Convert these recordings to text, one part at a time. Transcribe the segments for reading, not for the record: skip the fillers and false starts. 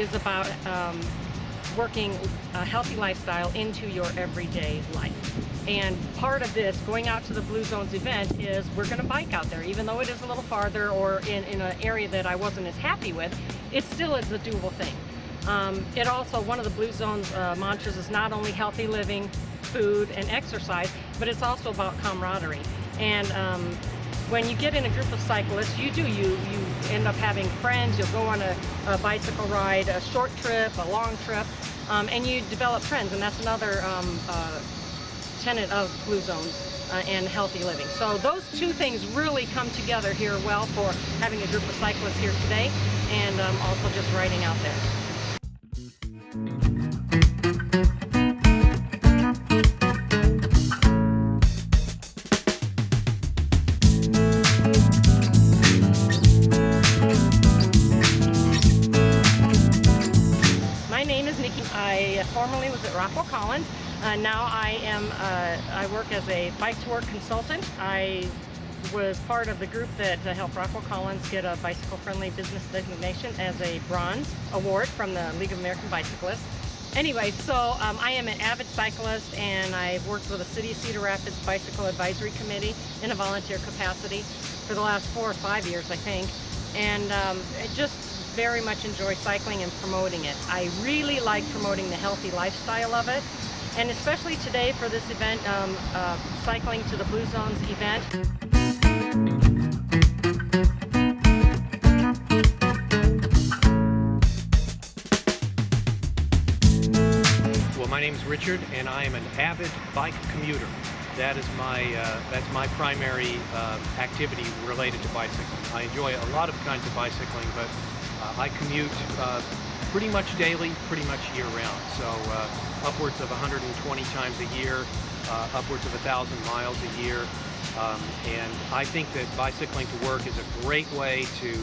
is about working a healthy lifestyle into your everyday life. And part of this, going out to the Blue Zones event, is we're going to bike out there. Even though it is a little farther or in an area that I wasn't as happy with, it still is a doable thing. It also, one of the Blue Zones mantras is not only healthy living, food, and exercise, but it's also about camaraderie. And when you get in a group of cyclists, you end up having friends. You'll go on a bicycle ride, a short trip, a long trip, and you develop friends. And that's another tenet of Blue Zones and healthy living. So those two things really come together here well for having a group of cyclists here today, and also just riding out there. My name is Nikki. I formerly was at Rockwell Collins. Now I work as a bike to work consultant. I was part of the group that helped Rockwell Collins get a bicycle friendly business designation as a bronze award from the League of American Bicyclists. Anyway, so I am an avid cyclist, and I've worked with the City of Cedar Rapids Bicycle Advisory Committee in a volunteer capacity for the last 4 or 5 years, I think. And I just very much enjoy cycling and promoting it. I really like promoting the healthy lifestyle of it. And especially today for this event, cycling to the Blue Zones event. Well, my name is Richard, and I am an avid bike commuter. That's my primary activity related to bicycling. I enjoy a lot of kinds of bicycling, but I commute pretty much daily, pretty much year-round. So upwards of 120 times a year, upwards of 1,000 miles a year. And I think that bicycling to work is a great way to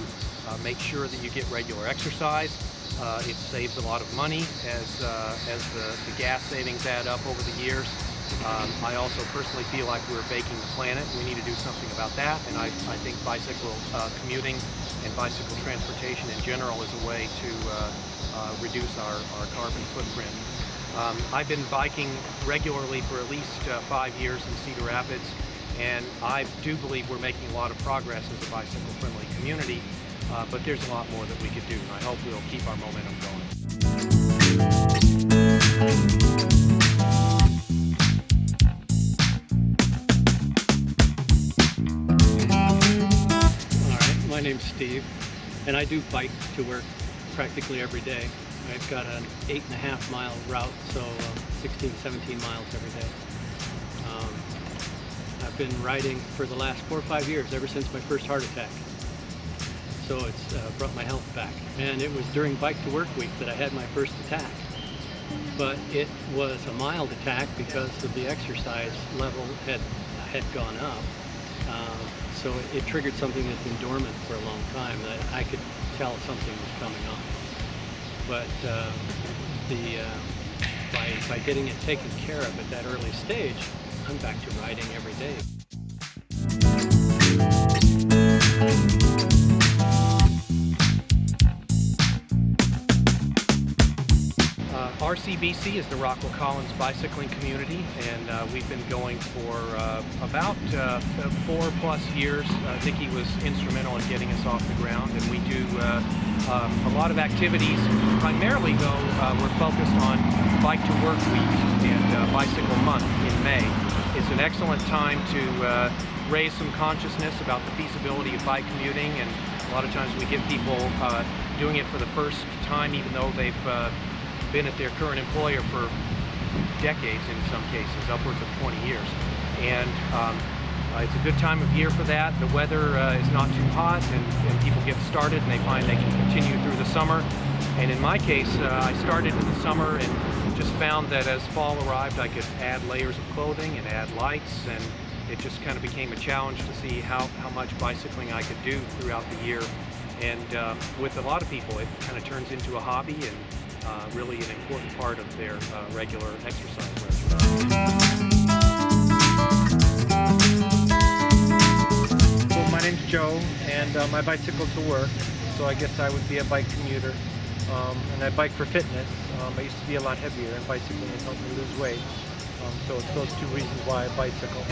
make sure that you get regular exercise. It saves a lot of money as the gas savings add up over the years. I also personally feel like we're baking the planet. We need to do something about that, and I think bicycle commuting and bicycle transportation in general is a way to reduce our carbon footprint. I've been biking regularly for at least 5 years in Cedar Rapids, and I do believe we're making a lot of progress as a bicycle-friendly community, but there's a lot more that we could do, and I hope we'll keep our momentum going. My name's Steve, and I do bike to work practically every day. I've got an 8.5 mile route, so 16, 17 miles every day. I've been riding for the last 4 or 5 years, ever since my first heart attack. So it's brought my health back. And it was during Bike to Work week that I had my first attack. But it was a mild attack because of the exercise level had gone up. So it triggered something that's been dormant for a long time, that I could tell something was coming on. But by getting it taken care of at that early stage, I'm back to riding every day. RCBC is the Rockwell Collins bicycling community, and we've been going for about 4+ years. Nikki was instrumental in getting us off the ground, and we do a lot of activities. Primarily, though, we're focused on Bike to Work Week and Bicycle Month in May. It's an excellent time to raise some consciousness about the feasibility of bike commuting, and a lot of times we get people doing it for the first time, even though they've been at their current employer for decades in some cases, upwards of 20 years. And it's a good time of year for that. The weather is not too hot, and people get started and they find they can continue through the summer. And in my case, I started in the summer and just found that as fall arrived, I could add layers of clothing and add lights, and it just kind of became a challenge to see how much bicycling I could do throughout the year. And with a lot of people, it kind of turns into a hobby and really an important part of their regular exercise regimen. Well, my name's Joe, and I bicycle to work, so I guess I would be a bike commuter. and I bike for fitness. I used to be a lot heavier, and bicycling has helped me lose weight. So it's those two reasons why I bicycle.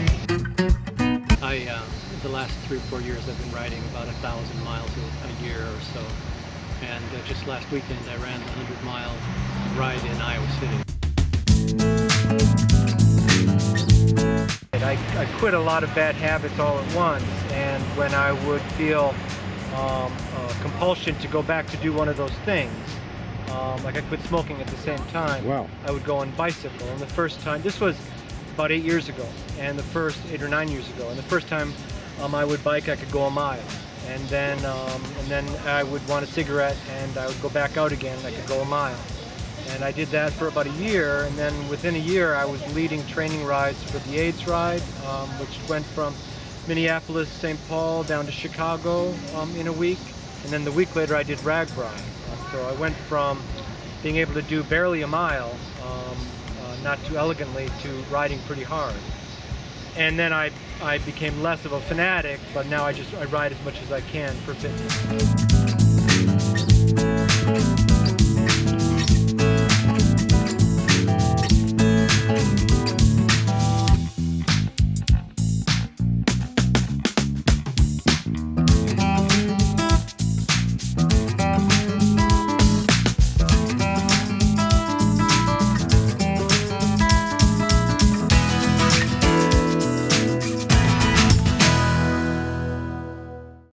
The last 3 or 4 years I've been riding about 1,000 miles a year or so. And just last weekend I ran the 100-mile ride in Iowa City. I quit a lot of bad habits all at once, and when I would feel compulsion to go back to do one of those things, like I quit smoking at the same time, Wow. I would go and bicycle. And the first time, this was about 8 years ago, and the first 8 or 9 years ago, and the first time I would bike, I could go a mile. And then I would want a cigarette, and I would go back out again, and I could go a mile. And I did that for about a year, and then within a year I was leading training rides for the AIDS ride, which went from Minneapolis, St. Paul, down to Chicago in a week. And then the week later I did RAGBRAI. So I went from being able to do barely a mile, not too elegantly, to riding pretty hard. And then I became less of a fanatic, but now I ride as much as I can for fitness.